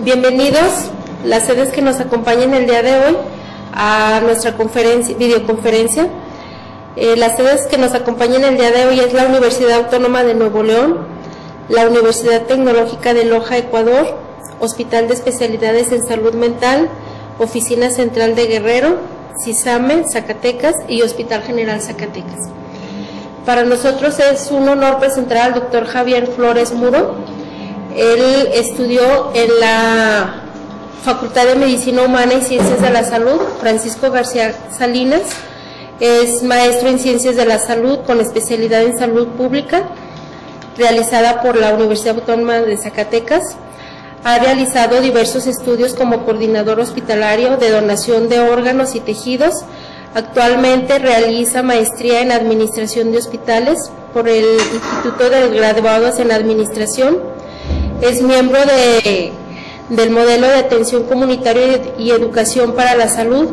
Bienvenidos las sedes que nos acompañan el día de hoy a nuestra videoconferencia. Las sedes que nos acompañan el día de hoy es la Universidad Autónoma de Nuevo León, la Universidad Tecnológica de Loja, Ecuador, Hospital de Especialidades en Salud Mental, Oficina Central de Guerrero, CISAME, Zacatecas y Hospital General Zacatecas. Para nosotros es un honor presentar al doctor Javier Flores Muro. Él estudió en la Facultad de Medicina Humana y Ciencias de la Salud, Francisco García Salinas. Es maestro en Ciencias de la Salud con especialidad en Salud Pública, realizada por la Universidad Autónoma de Zacatecas. Ha realizado diversos estudios como coordinador hospitalario de donación de órganos y tejidos. Actualmente realiza maestría en Administración de Hospitales por el Instituto de Graduados en Administración. Es miembro del modelo de atención comunitaria y educación para la salud,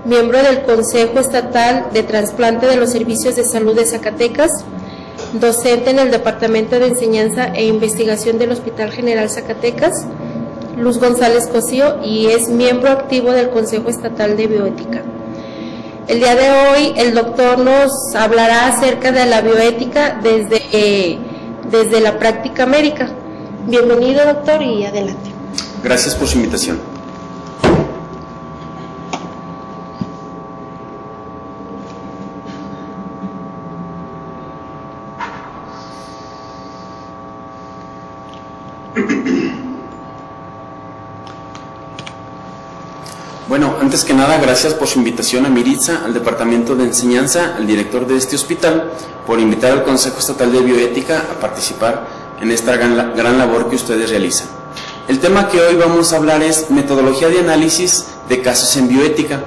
miembro del Consejo Estatal de Trasplante de los Servicios de Salud de Zacatecas, docente en el Departamento de Enseñanza e Investigación del Hospital General Zacatecas, Luz González Cosío, y es miembro activo del Consejo Estatal de Bioética. El día de hoy el doctor nos hablará acerca de la bioética desde la práctica médica. Bienvenido, doctor, y adelante. Gracias por su invitación. Bueno, antes que nada, gracias por su invitación a Miritza, al Departamento de Enseñanza, al director de este hospital, por invitar al Consejo Estatal de Bioética a participar en esta gran labor que ustedes realizan. El tema que hoy vamos a hablar es metodología de análisis de casos en bioética,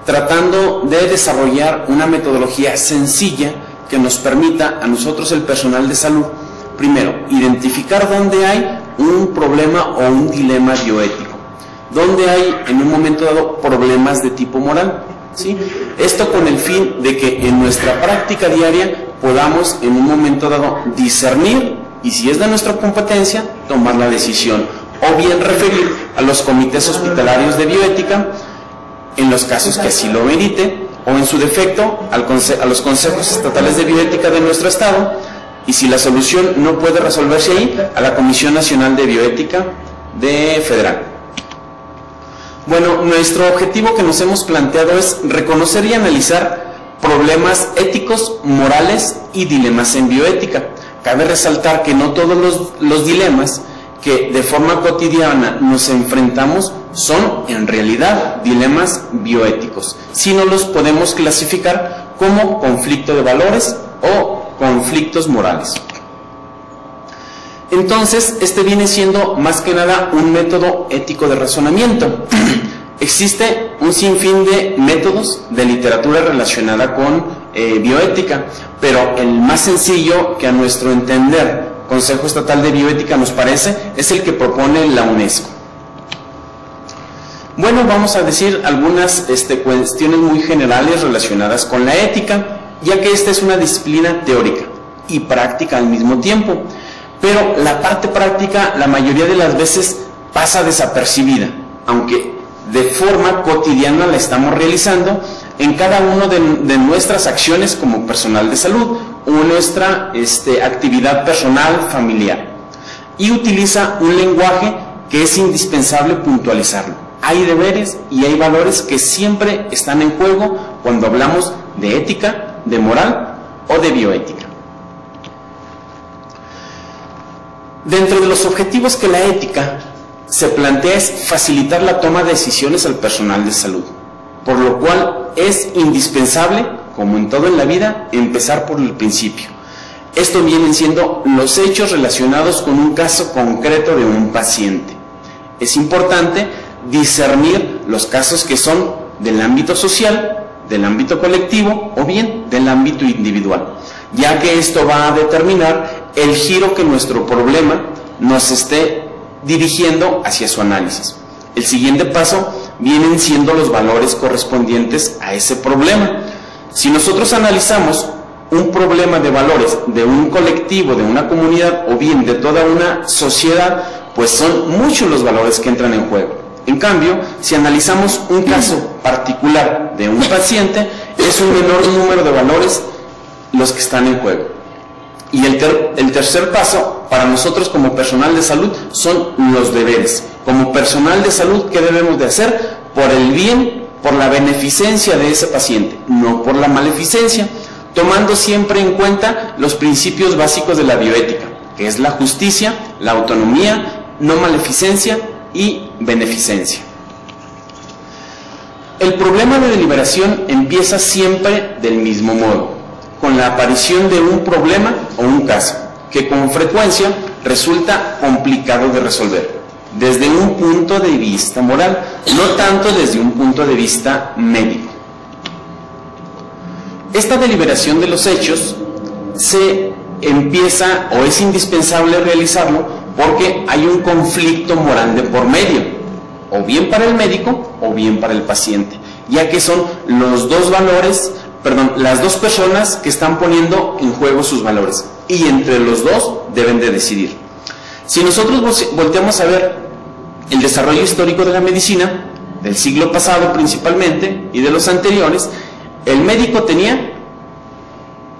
tratando de desarrollar una metodología sencilla que nos permita a nosotros, el personal de salud, primero, identificar dónde hay un problema o un dilema bioético, dónde hay en un momento dado problemas de tipo moral, ¿sí? Esto con el fin de que en nuestra práctica diaria podamos en un momento dado discernir y, si es de nuestra competencia, tomar la decisión, o bien referir a los comités hospitalarios de bioética en los casos que así lo merite, o en su defecto a los consejos estatales de bioética de nuestro estado, y si la solución no puede resolverse ahí, a la Comisión Nacional de Bioética Federal. Bueno, nuestro objetivo que nos hemos planteado es reconocer y analizar problemas éticos, morales y dilemas en bioética. Cabe resaltar que no todos los dilemas que de forma cotidiana nos enfrentamos son en realidad dilemas bioéticos, sino los podemos clasificar como conflicto de valores o conflictos morales. Entonces, este viene siendo más que nada un método ético de razonamiento. Existe un sinfín de métodos de literatura relacionada con bioética, pero el más sencillo, que a nuestro entender Consejo Estatal de Bioética nos parece, es el que propone la UNESCO. Bueno, vamos a decir algunas cuestiones muy generales relacionadas con la ética, ya que esta es una disciplina teórica y práctica al mismo tiempo, pero la parte práctica la mayoría de las veces pasa desapercibida, aunque de forma cotidiana la estamos realizando en cada una de nuestras acciones como personal de salud o nuestra actividad personal, familiar, y utiliza un lenguaje que es indispensable puntualizarlo. Hay deberes y hay valores que siempre están en juego cuando hablamos de ética, de moral o de bioética. Dentro de los objetivos que la ética se plantea es facilitar la toma de decisiones al personal de salud, por lo cual es indispensable, como en todo en la vida, empezar por el principio. Esto vienen siendo los hechos relacionados con un caso concreto de un paciente. es importante discernir los casos que son del ámbito social, del ámbito colectivo o bien del ámbito individual, ya que esto va a determinar el giro que nuestro problema nos esté dirigiendo hacia su análisis. El siguiente paso vienen siendo los valores correspondientes a ese problema. Si nosotros analizamos un problema de valores de un colectivo, de una comunidad o bien de toda una sociedad, pues son muchos los valores que entran en juego. En cambio, si analizamos un caso particular de un paciente, es un menor número de valores los que están en juego. Y el tercer paso, para nosotros como personal de salud, son los deberes. Como personal de salud, ¿qué debemos de hacer? Por el bien, por la beneficencia de ese paciente, no por la maleficencia, tomando siempre en cuenta los principios básicos de la bioética, que es la justicia, la autonomía, no maleficencia y beneficencia. El problema de deliberación empieza siempre del mismo modo, con la aparición de un problema o un caso, que con frecuencia resulta complicado de resolver, desde un punto de vista moral, no tanto desde un punto de vista médico. Esta deliberación de los hechos se empieza o es indispensable realizarlo porque hay un conflicto moral de por medio, o bien para el médico o bien para el paciente, ya que son los dos valores, las dos personas que están poniendo en juego sus valores, y entre los dos deben de decidir. Si nosotros volteamos a ver el desarrollo histórico de la medicina, del siglo pasado principalmente, y de los anteriores, el médico tenía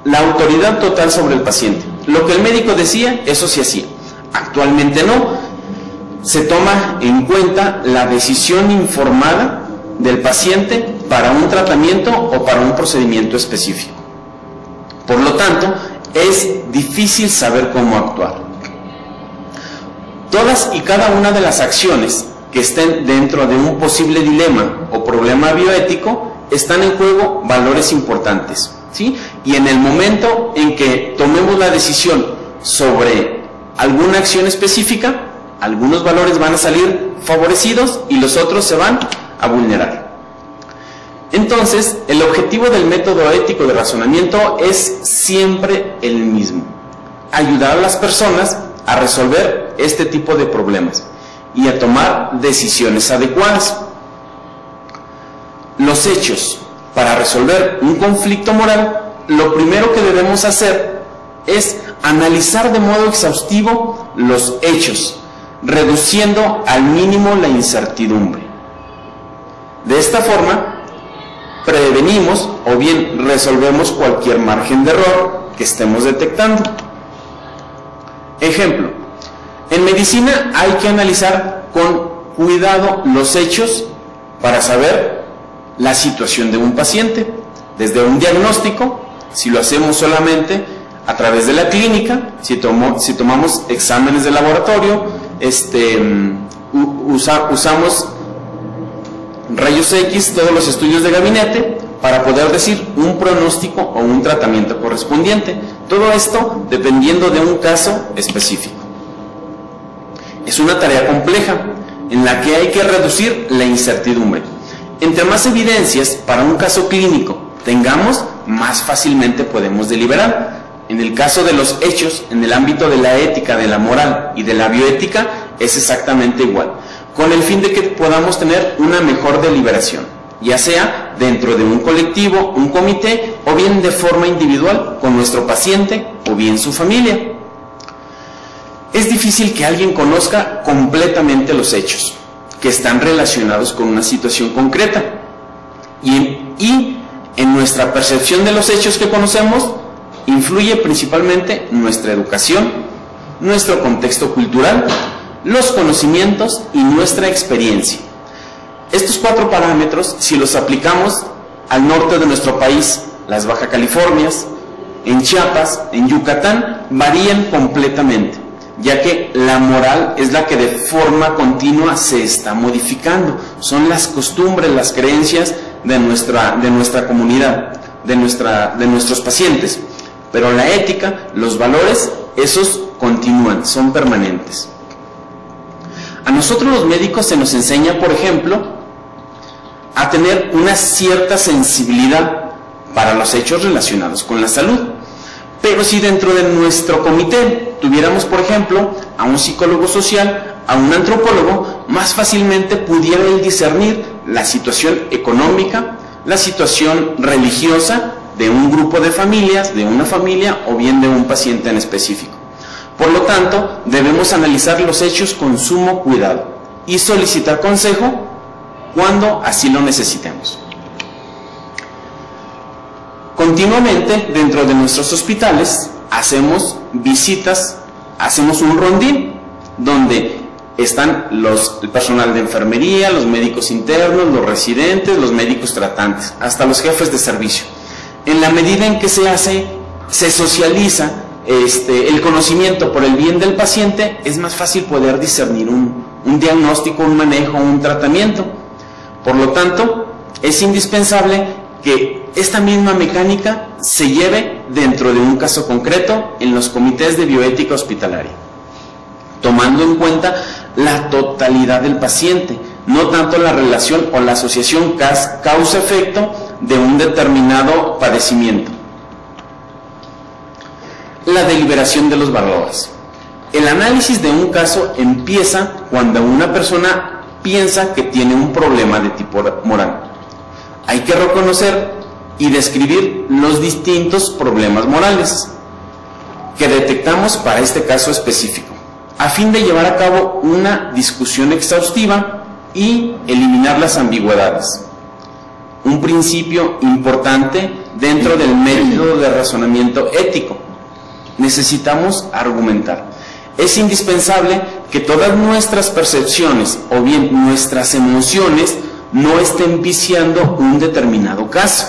la autoridad total sobre el paciente. Lo que el médico decía, eso se hacía. Actualmente no. Se toma en cuenta la decisión informada del paciente para un tratamiento o para un procedimiento específico. Por lo tanto, es difícil saber cómo actuar. Todas y cada una de las acciones que estén dentro de un posible dilema o problema bioético están en juego valores importantes, ¿sí? Y en el momento en que tomemos la decisión sobre alguna acción específica, algunos valores van a salir favorecidos y los otros se van a vulnerar. Entonces, el objetivo del método ético de razonamiento es siempre el mismo: ayudar a las personas a resolver este tipo de problemas y a tomar decisiones adecuadas. Los hechos. Para resolver un conflicto moral, lo primero que debemos hacer es analizar de modo exhaustivo los hechos, reduciendo al mínimo la incertidumbre. De esta forma, prevenimos o bien resolvemos cualquier margen de error que estemos detectando. Ejemplo, en medicina hay que analizar con cuidado los hechos para saber la situación de un paciente, desde un diagnóstico, si lo hacemos solamente a través de la clínica, si tomamos exámenes de laboratorio, usamos rayos X, todos los estudios de gabinete, para poder decir un pronóstico o un tratamiento correspondiente. Todo esto dependiendo de un caso específico. Es una tarea compleja en la que hay que reducir la incertidumbre. Entre más evidencias para un caso clínico tengamos, más fácilmente podemos deliberar. En el caso de los hechos, en el ámbito de la ética, de la moral y de la bioética, es exactamente igual, con el fin de que podamos tener una mejor deliberación, ya sea dentro de un colectivo, un comité, o bien de forma individual con nuestro paciente o bien su familia. Es difícil que alguien conozca completamente los hechos que están relacionados con una situación concreta, y en nuestra percepción de los hechos que conocemos influye principalmente nuestra educación, nuestro contexto cultural, los conocimientos y nuestra experiencia. Estos 4 parámetros, si los aplicamos al norte de nuestro país, las Baja Californias, en Chiapas, en Yucatán, varían completamente, ya que la moral es la que de forma continua se está modificando. Son las costumbres, las creencias de nuestra comunidad, de nuestros pacientes. Pero la ética, los valores, esos continúan, son permanentes. A nosotros los médicos se nos enseña, por ejemplo, a tener una cierta sensibilidad para los hechos relacionados con la salud. Pero si dentro de nuestro comité tuviéramos, por ejemplo, a un psicólogo social, a un antropólogo, más fácilmente pudiera él discernir la situación económica, la situación religiosa de un grupo de familias, de una familia o bien de un paciente en específico. Por lo tanto, debemos analizar los hechos con sumo cuidado y solicitar consejo cuando así lo necesitemos. Continuamente, dentro de nuestros hospitales, hacemos visitas, hacemos un rondín, donde están el personal de enfermería, los médicos internos, los residentes, los médicos tratantes, hasta los jefes de servicio. En la medida en que se socializa el conocimiento por el bien del paciente, es más fácil poder discernir un diagnóstico, un manejo, un tratamiento. Por lo tanto, es indispensable que esta misma mecánica se lleve dentro de un caso concreto en los comités de bioética hospitalaria, tomando en cuenta la totalidad del paciente, no tanto la relación o la asociación causa-efecto de un determinado padecimiento. La deliberación de los valores. El análisis de un caso empieza cuando una persona piensa que tiene un problema de tipo moral. Hay que reconocer y describir los distintos problemas morales que detectamos para este caso específico, a fin de llevar a cabo una discusión exhaustiva y eliminar las ambigüedades. Un principio importante dentro del método de razonamiento ético. Necesitamos argumentar. Es indispensable que todas nuestras percepciones o bien nuestras emociones no estén viciando un determinado caso,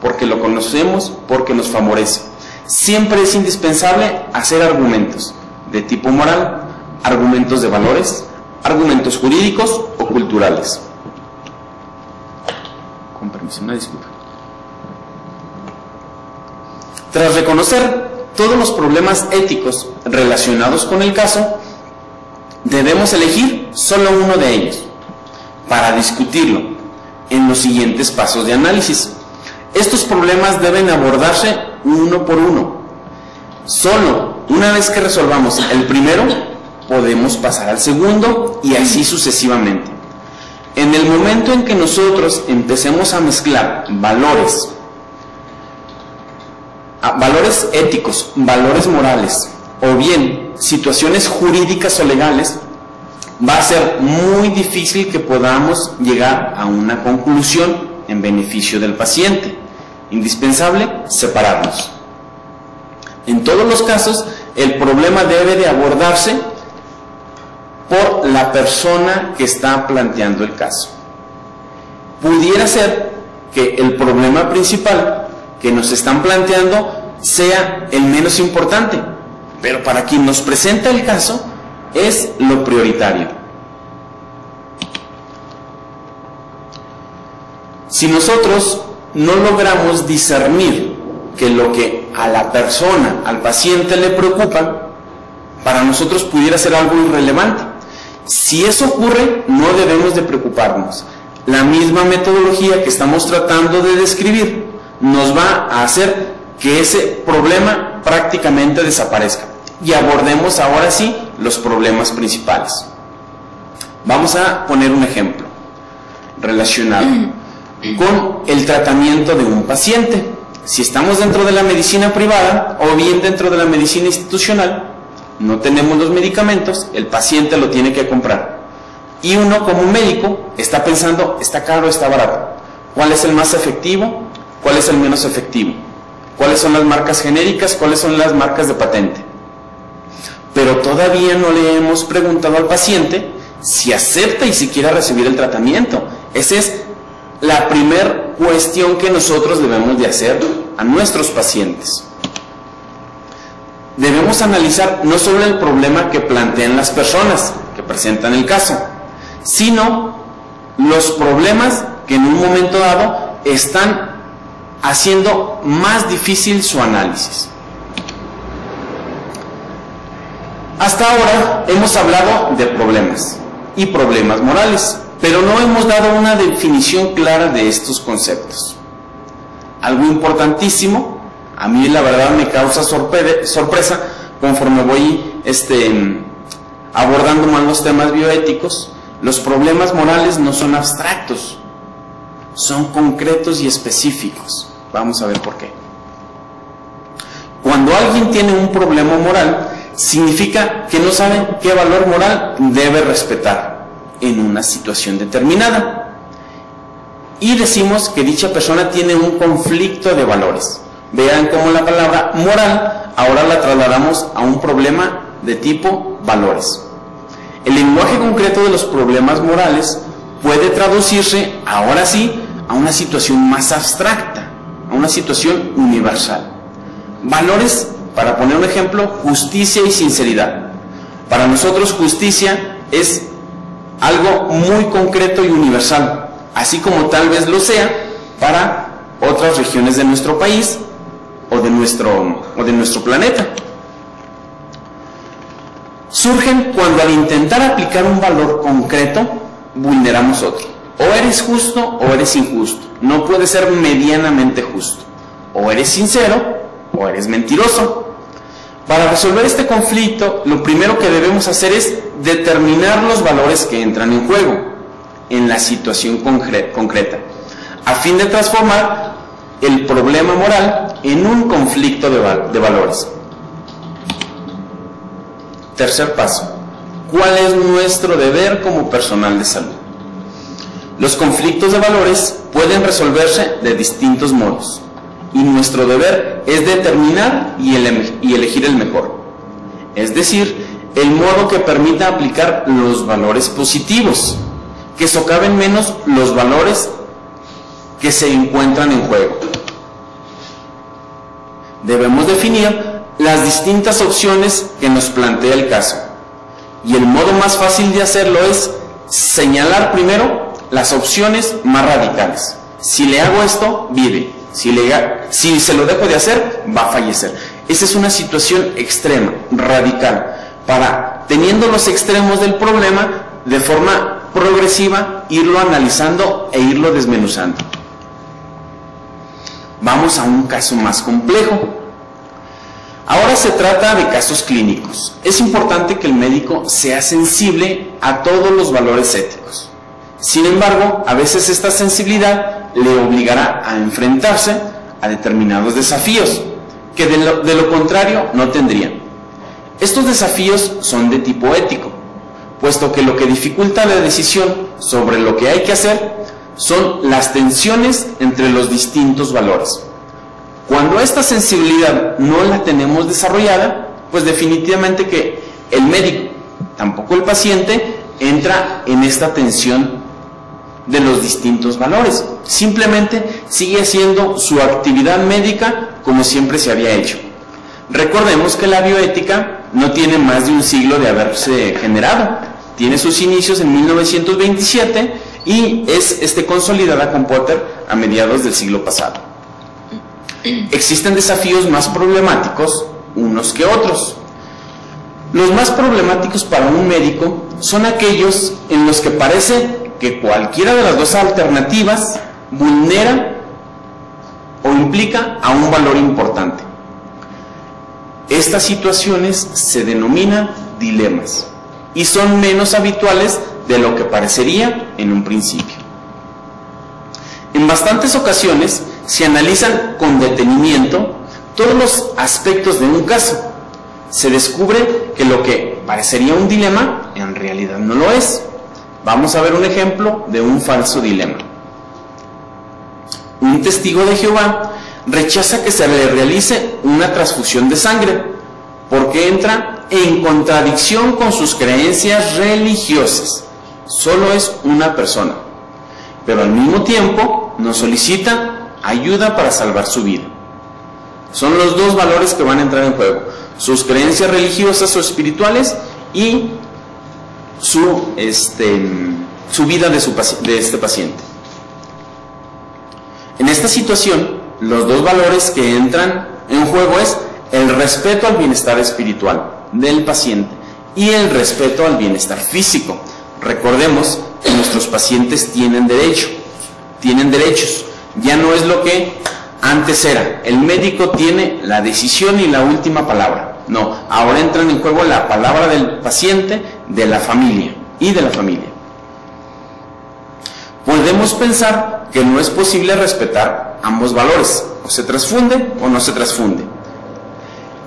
porque lo conocemos, porque nos favorece. Siempre es indispensable hacer argumentos de tipo moral, argumentos de valores, argumentos jurídicos o culturales. Con permiso, una disculpa. Tras reconocer todos los problemas éticos relacionados con el caso, debemos elegir solo uno de ellos para discutirlo en los siguientes pasos de análisis. Estos problemas deben abordarse uno por uno. Solo una vez que resolvamos el primero, podemos pasar al segundo y así sucesivamente. En el momento en que nosotros empecemos a mezclar valores éticos, valores morales o bien situaciones jurídicas o legales, va a ser muy difícil que podamos llegar a una conclusión en beneficio del paciente. Indispensable separarnos. En todos los casos, el problema debe de abordarse por la persona que está planteando el caso. Pudiera ser que el problema principal que nos están planteando sea el menos importante, pero para quien nos presenta el caso es lo prioritario. Si nosotros no logramos discernir que lo que a la persona, al paciente le preocupa, para nosotros pudiera ser algo irrelevante. Si eso ocurre, no debemos de preocuparnos. La misma metodología que estamos tratando de describir nos va a hacer que ese problema prácticamente desaparezca y abordemos ahora sí los problemas principales. Vamos a poner un ejemplo relacionado con el tratamiento de un paciente. Si estamos dentro de la medicina privada o bien dentro de la medicina institucional, no tenemos los medicamentos, el paciente lo tiene que comprar. Y uno como médico está pensando, ¿está caro o está barato? ¿Cuál es el más efectivo? ¿Cuál es el menos efectivo? ¿Cuáles son las marcas genéricas? ¿Cuáles son las marcas de patente? Pero todavía no le hemos preguntado al paciente si acepta y si quiere recibir el tratamiento. Esa es la primera cuestión que nosotros debemos de hacer a nuestros pacientes. Debemos analizar no solo el problema que plantean las personas que presentan el caso, sino los problemas que en un momento dado están haciendo más difícil su análisis. Hasta ahora hemos hablado de problemas y problemas morales, pero no hemos dado una definición clara de estos conceptos. Algo importantísimo, a mí la verdad me causa sorpresa conforme voy abordando más los temas bioéticos. Los problemas morales no son abstractos, son concretos y específicos. Vamos a ver por qué. Cuando alguien tiene un problema moral, significa que no sabe qué valor moral debe respetar en una situación determinada. Y decimos que dicha persona tiene un conflicto de valores. Vean cómo la palabra moral ahora la trasladamos a un problema de tipo valores. El lenguaje concreto de los problemas morales puede traducirse, ahora sí, a una situación más abstracta, a una situación universal. Valores, para poner un ejemplo, justicia y sinceridad. Para nosotros justicia es algo muy concreto y universal, así como tal vez lo sea para otras regiones de nuestro país o de nuestro planeta. Surgen cuando al intentar aplicar un valor concreto vulneramos otro. O eres justo o eres injusto. No puede ser medianamente justo. O eres sincero o eres mentiroso. Para resolver este conflicto, lo primero que debemos hacer es determinar los valores que entran en juego en la situación concreta, a fin de transformar el problema moral en un conflicto de valores. Tercer paso. ¿Cuál es nuestro deber como personal de salud? Los conflictos de valores pueden resolverse de distintos modos, y nuestro deber es determinar y elegir el mejor. Es decir, el modo que permita aplicar los valores positivos, que socaven menos los valores que se encuentran en juego. Debemos definir las distintas opciones que nos plantea el caso, y el modo más fácil de hacerlo es señalar primero las opciones más radicales. Si le hago esto, vive. Si se lo dejo de hacer, va a fallecer. Esa es una situación extrema, radical, para, teniendo los extremos del problema, de forma progresiva, irlo analizando e irlo desmenuzando. Vamos a un caso más complejo. Ahora se trata de casos clínicos. Es importante que el médico sea sensible a todos los valores éticos. Sin embargo, a veces esta sensibilidad le obligará a enfrentarse a determinados desafíos que de lo contrario no tendrían. Estos desafíos son de tipo ético, puesto que lo que dificulta la decisión sobre lo que hay que hacer son las tensiones entre los distintos valores. Cuando esta sensibilidad no la tenemos desarrollada, pues definitivamente que el médico, tampoco el paciente, entra en esta tensión de los distintos valores. Simplemente sigue haciendo su actividad médica como siempre se había hecho. Recordemos que la bioética no tiene más de un siglo de haberse generado. Tiene sus inicios en 1927 y es consolidada con Potter a mediados del siglo pasado. Existen desafíos más problemáticos unos que otros. Los más problemáticos para un médico son aquellos en los que parece que cualquiera de las dos alternativas vulnera o implica a un valor importante. Estas situaciones se denominan dilemas y son menos habituales de lo que parecería en un principio. En bastantes ocasiones se analizan con detenimiento todos los aspectos de un caso. Se descubre que lo que parecería un dilema en realidad no lo es. Vamos a ver un ejemplo de un falso dilema. Un testigo de Jehová rechaza que se le realice una transfusión de sangre porque entra en contradicción con sus creencias religiosas. Solo es una persona, pero al mismo tiempo nos solicita ayuda para salvar su vida. Son los dos valores que van a entrar en juego: sus creencias religiosas o espirituales y su vida de este paciente. En esta situación, los dos valores que entran en juego es el respeto al bienestar espiritual del paciente y el respeto al bienestar físico. Recordemos que nuestros pacientes tienen derechos. Ya no es lo que antes era. El médico tiene la decisión y la última palabra. No, ahora entran en juego la palabra del paciente, de la familia y de la familia. Podemos pensar que no es posible respetar ambos valores, o se transfunde o no se transfunde.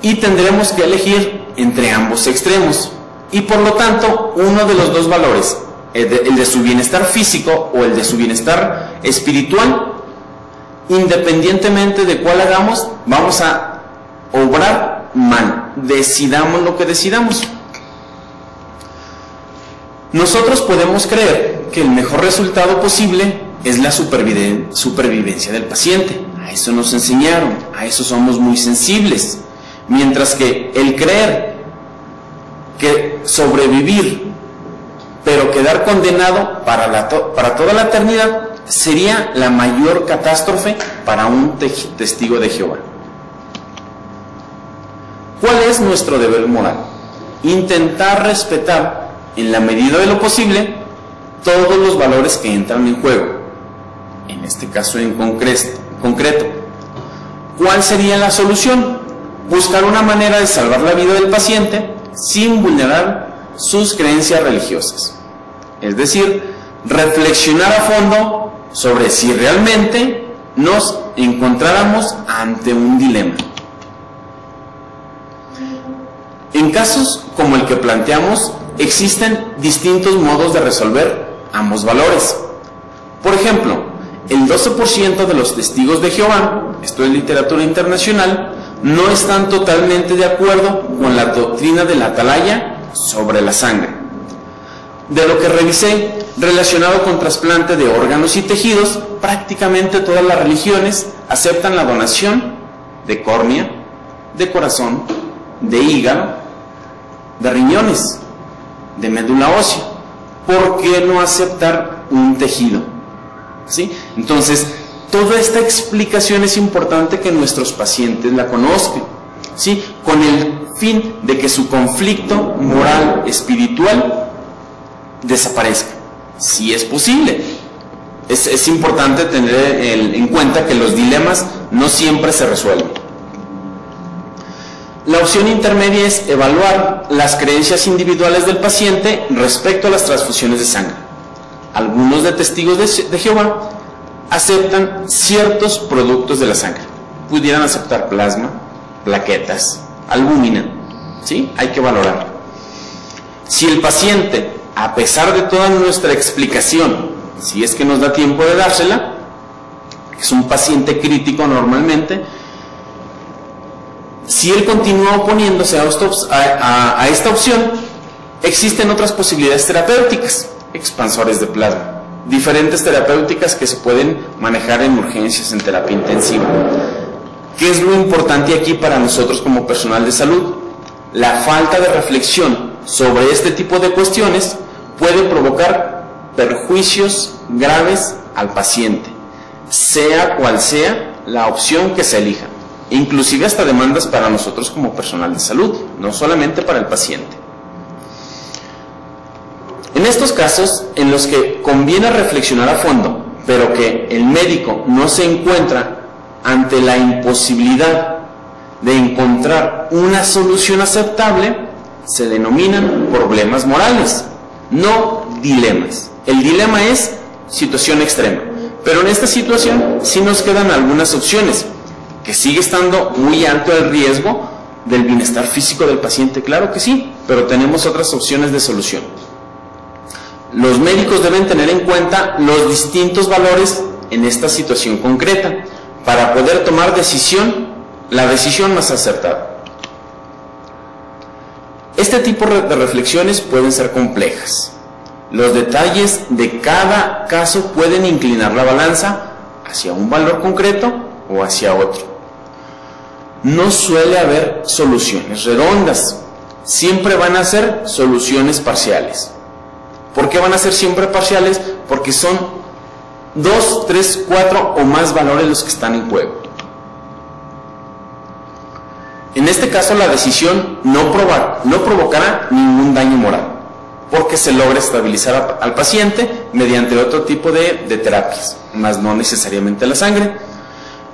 Y tendremos que elegir entre ambos extremos. Y por lo tanto, uno de los dos valores, el de su bienestar físico o el de su bienestar espiritual, independientemente de cuál hagamos, vamos a obrar mal, decidamos lo que decidamos. Nosotros podemos creer que el mejor resultado posible es la supervivencia del paciente. A eso nos enseñaron, a eso somos muy sensibles. Mientras que el creer que sobrevivir, pero quedar condenado para toda la eternidad, sería la mayor catástrofe para un testigo de Jehová. ¿Cuál es nuestro deber moral? Intentar respetar, en la medida de lo posible, todos los valores que entran en juego. En este caso en concreto. ¿Cuál sería la solución? Buscar una manera de salvar la vida del paciente sin vulnerar sus creencias religiosas. Es decir, reflexionar a fondo sobre si realmente nos encontráramos ante un dilema. En casos como el que planteamos, existen distintos modos de resolver ambos valores. Por ejemplo, el 12% de los testigos de Jehová, esto es literatura internacional, no están totalmente de acuerdo con la doctrina de la atalaya sobre la sangre. De lo que revisé, relacionado con trasplante de órganos y tejidos, prácticamente todas las religiones aceptan la donación de córnea, de corazón, de hígado, de riñones, de médula ósea. ¿Por qué no aceptar un tejido? ¿Sí? Entonces, toda esta explicación es importante que nuestros pacientes la conozcan, ¿sí? Con el fin de que su conflicto moral, espiritual, desaparezca, si es posible. Es importante tener en cuenta que los dilemas no siempre se resuelven. La opción intermedia es evaluar las creencias individuales del paciente respecto a las transfusiones de sangre. Algunos de testigos de Jehová aceptan ciertos productos de la sangre. Pudieran aceptar plasma, plaquetas, albúmina, ¿sí? Hay que valorar. Si el paciente, a pesar de toda nuestra explicación, si es que nos da tiempo de dársela, es un paciente crítico normalmente, si él continúa oponiéndose a esta opción, existen otras posibilidades terapéuticas, expansores de plasma, diferentes terapéuticas que se pueden manejar en urgencias, en terapia intensiva. ¿Qué es lo importante aquí para nosotros como personal de salud? La falta de reflexión sobre este tipo de cuestiones puede provocar perjuicios graves al paciente, sea cual sea la opción que se elija, inclusive hasta demandas para nosotros como personal de salud, no solamente para el paciente. En estos casos en los que conviene reflexionar a fondo, pero que el médico no se encuentra ante la imposibilidad de encontrar una solución aceptable, se denominan problemas morales, no dilemas. El dilema es situación extrema, pero en esta situación sí nos quedan algunas opciones, que sigue estando muy alto el riesgo del bienestar físico del paciente, claro que sí, pero tenemos otras opciones de solución. Los médicos deben tener en cuenta los distintos valores en esta situación concreta para poder tomar la decisión más acertada. Este tipo de reflexiones pueden ser complejas. Los detalles de cada caso pueden inclinar la balanza hacia un valor concreto o hacia otro. No suele haber soluciones redondas, siempre van a ser soluciones parciales. ¿Por qué van a ser siempre parciales? Porque son 2, 3, 4 o más valores los que están en juego. En este caso, la decisión no provocará ningún daño moral, porque se logra estabilizar al paciente mediante otro tipo de terapias, más no necesariamente la sangre,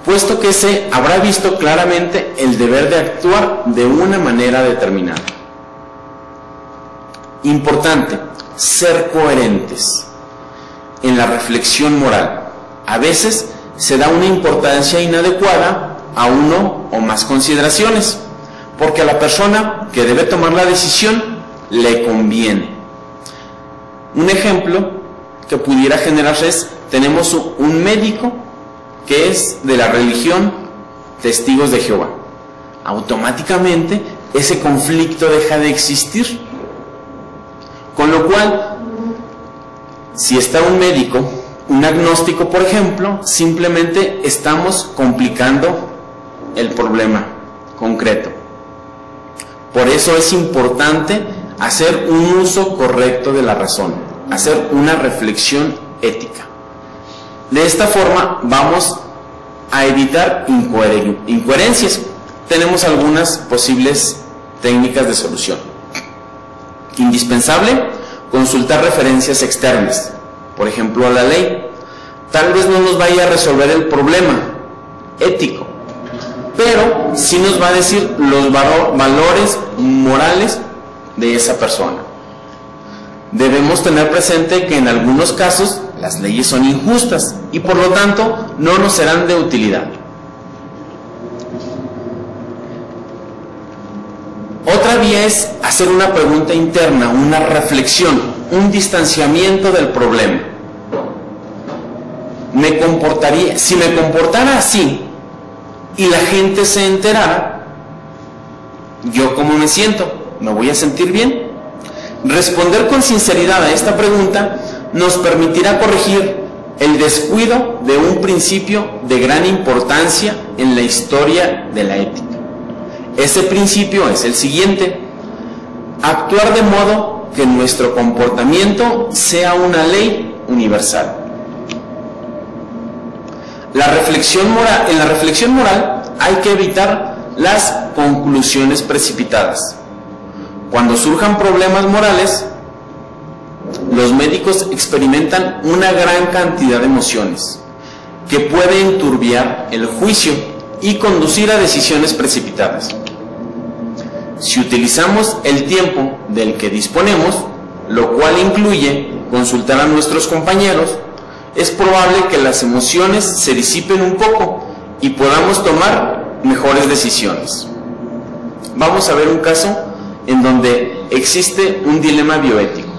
puesto que se habrá visto claramente el deber de actuar de una manera determinada. Importante, ser coherentes en la reflexión moral. A veces se da una importancia inadecuada a uno o más consideraciones, porque a la persona que debe tomar la decisión le conviene. Un ejemplo que pudiera generarse es, tenemos un médico que es de la religión Testigos de Jehová. Automáticamente ese conflicto deja de existir. Con lo cual, si está un médico, un agnóstico, por ejemplo, simplemente estamos complicando el problema concreto. Por eso es importante hacer un uso correcto de la razón, hacer una reflexión ética. De esta forma vamos a evitar incoherencias. Tenemos algunas posibles técnicas de solución. Indispensable, consultar referencias externas, por ejemplo a la ley. Tal vez no nos vaya a resolver el problema ético, pero sí nos va a decir los valores morales de esa persona. Debemos tener presente que en algunos casos las leyes son injustas y por lo tanto no nos serán de utilidad. Otra vía es hacer una pregunta interna, una reflexión, un distanciamiento del problema. Si me comportara así y la gente se enterara, ¿yo cómo me siento? ¿Me voy a sentir bien? Responder con sinceridad a esta pregunta nos permitirá corregir el descuido de un principio de gran importancia en la historia de la ética. Ese principio es el siguiente: actuar de modo que nuestro comportamiento sea una ley universal. En la reflexión moral hay que evitar las conclusiones precipitadas. Cuando surjan problemas morales, los médicos experimentan una gran cantidad de emociones que pueden enturbiar el juicio y conducir a decisiones precipitadas. Si utilizamos el tiempo del que disponemos, lo cual incluye consultar a nuestros compañeros, es probable que las emociones se disipen un poco y podamos tomar mejores decisiones. Vamos a ver un caso en donde existe un dilema bioético.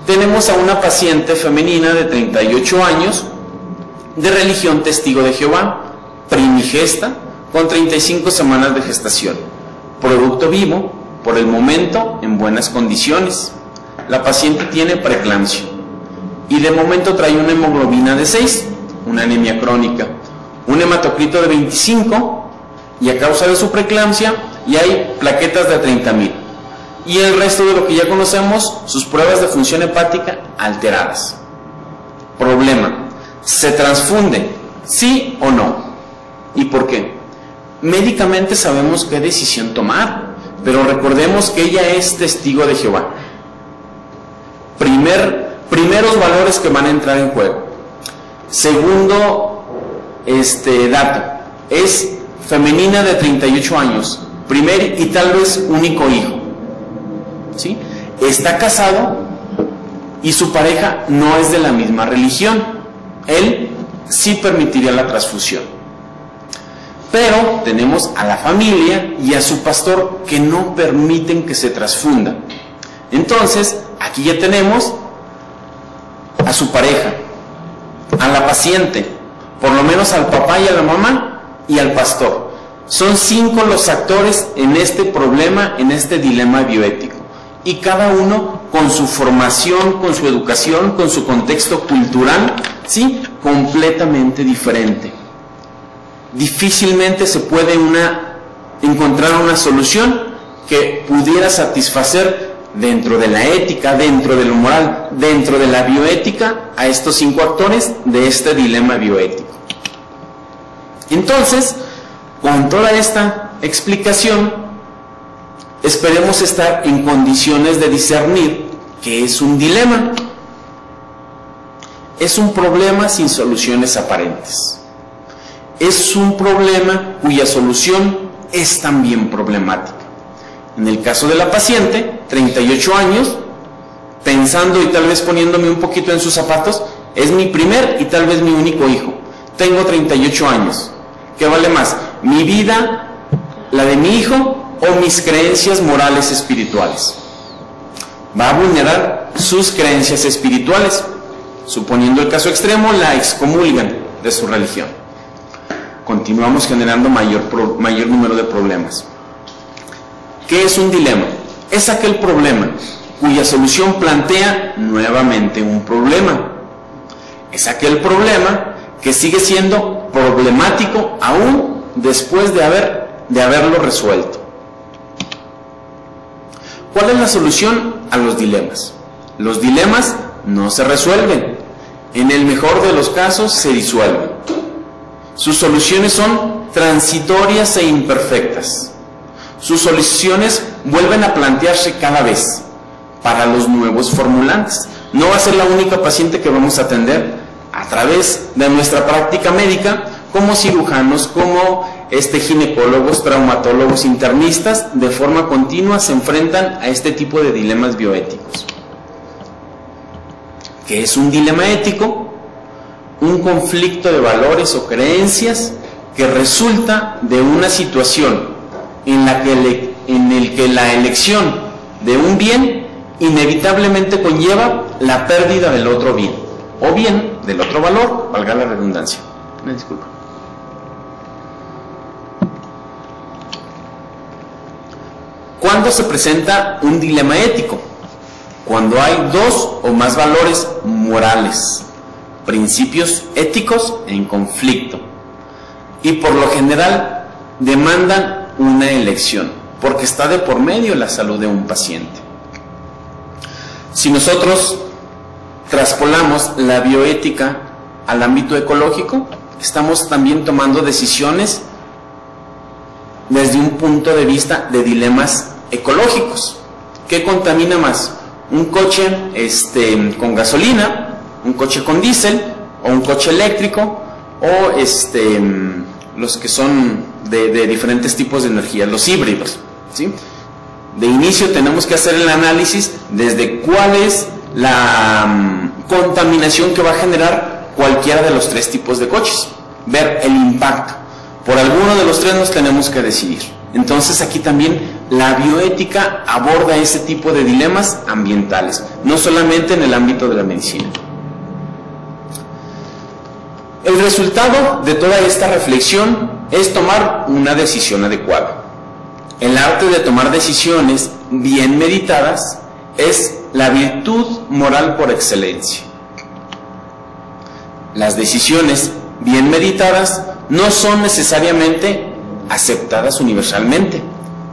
Tenemos a una paciente femenina de 38 años, de religión Testigo de Jehová, primigesta, con 35 semanas de gestación, producto vivo, por el momento en buenas condiciones. La paciente tiene preeclampsia y de momento trae una hemoglobina de 6, una anemia crónica, un hematocrito de 25 y a causa de su preeclampsia y hay plaquetas de 30.000. Y el resto de lo que ya conocemos, sus pruebas de función hepática alteradas. Problema: ¿se transfunde? ¿Sí o no? ¿Y por qué? Médicamente sabemos qué decisión tomar, pero recordemos que ella es Testigo de Jehová. Primeros valores que van a entrar en juego. Segundo dato, es femenina de 38 años, primer y tal vez único hijo. ¿Sí? Está casado y su pareja no es de la misma religión. Él sí permitiría la transfusión. Pero tenemos a la familia y a su pastor que no permiten que se transfunda. Entonces, aquí ya tenemos a su pareja, a la paciente, por lo menos al papá y a la mamá y al pastor. Son 5 los actores en este problema, en este dilema bioético. Y cada uno con su formación, con su educación, con su contexto cultural, ¿sí?, completamente diferente. Difícilmente se puede encontrar una solución que pudiera satisfacer dentro de la ética, dentro de lo moral, dentro de la bioética, a estos 5 actores de este dilema bioético. Entonces, con toda esta explicación, esperemos estar en condiciones de discernir qué es un dilema. Es un problema sin soluciones aparentes. Es un problema cuya solución es también problemática. En el caso de la paciente, 38 años, pensando y tal vez poniéndome un poquito en sus zapatos, es mi primer y tal vez mi único hijo. Tengo 38 años. ¿Qué vale más? ¿Mi vida, la de mi hijo, o mis creencias morales espirituales? Va a vulnerar sus creencias espirituales. Suponiendo el caso extremo, la excomulgan de su religión. Continuamos generando mayor número de problemas. ¿Qué es un dilema? Es aquel problema cuya solución plantea nuevamente un problema. Es aquel problema que sigue siendo problemático aún después de haberlo resuelto. ¿Cuál es la solución a los dilemas? Los dilemas no se resuelven. En el mejor de los casos se disuelven. Sus soluciones son transitorias e imperfectas. Sus soluciones vuelven a plantearse cada vez para los nuevos formulantes. No va a ser la única paciente que vamos a atender a través de nuestra práctica médica, como cirujanos, como ginecólogos, traumatólogos, internistas, de forma continua se enfrentan a este tipo de dilemas bioéticos. ¿Qué es un dilema ético? Un conflicto de valores o creencias que resulta de una situación en el que la elección de un bien inevitablemente conlleva la pérdida del otro bien, o bien del otro valor, valga la redundancia. Me disculpo. ¿Cuándo se presenta un dilema ético? Cuando hay dos o más valores morales, principios éticos en conflicto, y por lo general demandan una elección, porque está de por medio la salud de un paciente. Si nosotros traspolamos la bioética al ámbito ecológico, estamos también tomando decisiones desde un punto de vista de dilemas ecológicos. ¿Qué contamina más? ¿Un coche con gasolina, un coche con diésel, o un coche eléctrico, o los que son de diferentes tipos de energía, los híbridos, ¿sí? De inicio tenemos que hacer el análisis desde cuál es la contaminación que va a generar cualquiera de los tres tipos de coches, ver el impacto. Por alguno de los tres nos tenemos que decidir. Entonces aquí también la bioética aborda ese tipo de dilemas ambientales, no solamente en el ámbito de la medicina. El resultado de toda esta reflexión es tomar una decisión adecuada. El arte de tomar decisiones bien meditadas es la virtud moral por excelencia. Las decisiones bien meditadas no son necesariamente aceptadas universalmente.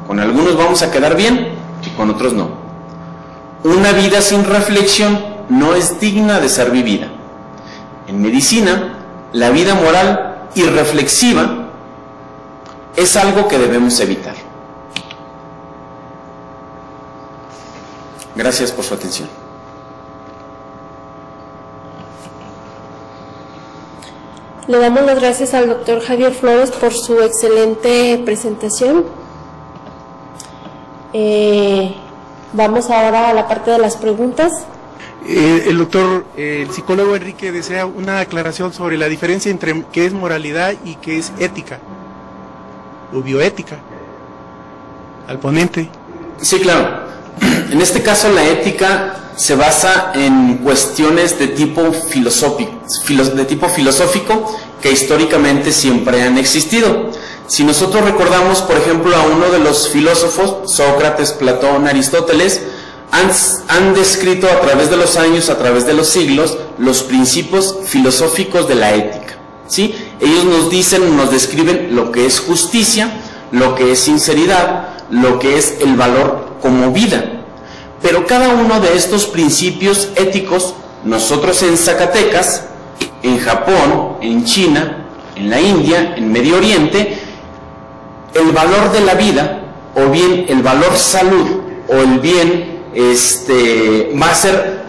Con algunos vamos a quedar bien y con otros no. Una vida sin reflexión no es digna de ser vivida. En medicina, la vida moral y reflexiva es algo que debemos evitar. Gracias por su atención. Le damos las gracias al doctor Javier Flores por su excelente presentación. Vamos ahora a la parte de las preguntas. El doctor, el psicólogo Enrique desea una aclaración sobre la diferencia entre qué es moralidad y qué es ética o bioética. Al ponente. Sí, claro. En este caso la ética se basa en cuestiones de tipo filosófico que históricamente siempre han existido. Si nosotros recordamos, por ejemplo, a uno de los filósofos, Sócrates, Platón, Aristóteles, han descrito a través de los años, a través de los siglos, los principios filosóficos de la ética, ¿sí? Ellos nos dicen, nos describen lo que es justicia, lo que es sinceridad, lo que es el valor como vida. Pero cada uno de estos principios éticos, nosotros en Zacatecas, en Japón, en China, en la India, en Medio Oriente, el valor de la vida, o bien el valor salud, o el bien va a ser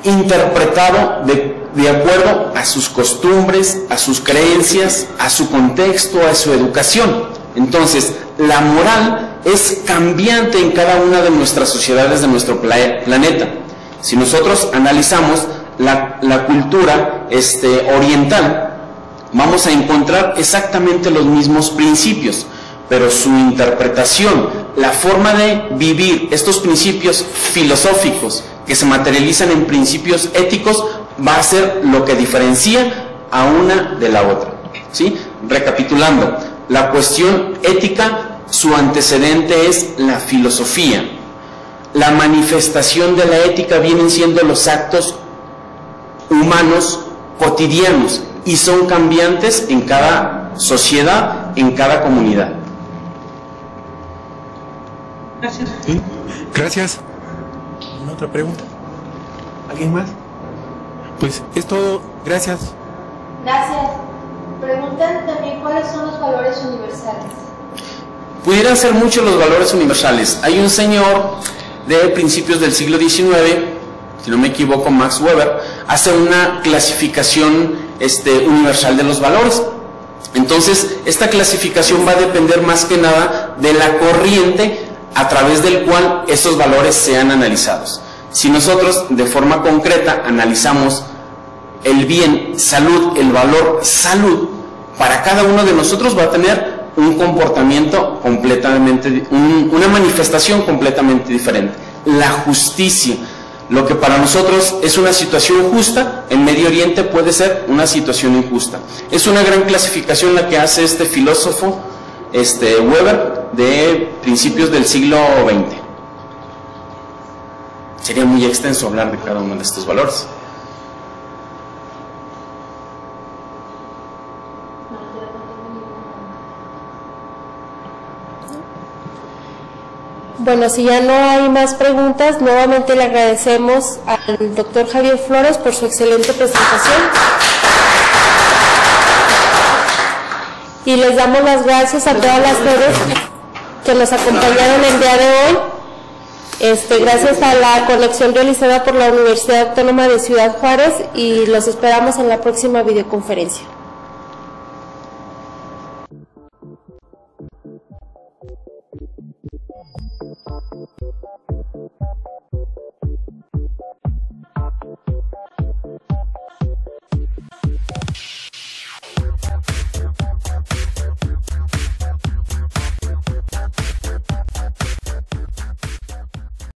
interpretado de acuerdo a sus costumbres, a sus creencias, a su contexto, a su educación. Entonces, la moral es cambiante en cada una de nuestras sociedades de nuestro planeta. Si nosotros analizamos la cultura oriental, vamos a encontrar exactamente los mismos principios, pero su interpretación, la forma de vivir estos principios filosóficos que se materializan en principios éticos, va a ser lo que diferencia a una de la otra, ¿sí? Recapitulando, la cuestión ética, su antecedente es la filosofía. La manifestación de la ética vienen siendo los actos humanos cotidianos y son cambiantes en cada sociedad, en cada comunidad. Gracias. Sí, gracias. ¿Una otra pregunta? ¿Alguien más? Pues es todo. Gracias. Gracias. Preguntan también cuáles son los valores universales. Pudieran ser muchos los valores universales. Hay un señor de principios del siglo XIX, si no me equivoco, Max Weber, hace una clasificación universal de los valores. Entonces, esta clasificación va a depender más que nada de la corriente a través del cual estos valores sean analizados. Si nosotros de forma concreta analizamos el bien salud, el valor salud, para cada uno de nosotros va a tener un comportamiento completamente, una manifestación completamente diferente. La justicia, lo que para nosotros es una situación justa, en Medio Oriente puede ser una situación injusta. Es una gran clasificación la que hace este filósofo, Weber, de principios del siglo XX. Sería muy extenso hablar de cada uno de estos valores. Bueno, si ya no hay más preguntas, nuevamente le agradecemos al doctor Javier Flores por su excelente presentación. Y les damos las gracias a todas las redes que nos acompañaron el día de hoy. Gracias a la conexión realizada por la Universidad Autónoma de Ciudad Juárez, y los esperamos en la próxima videoconferencia.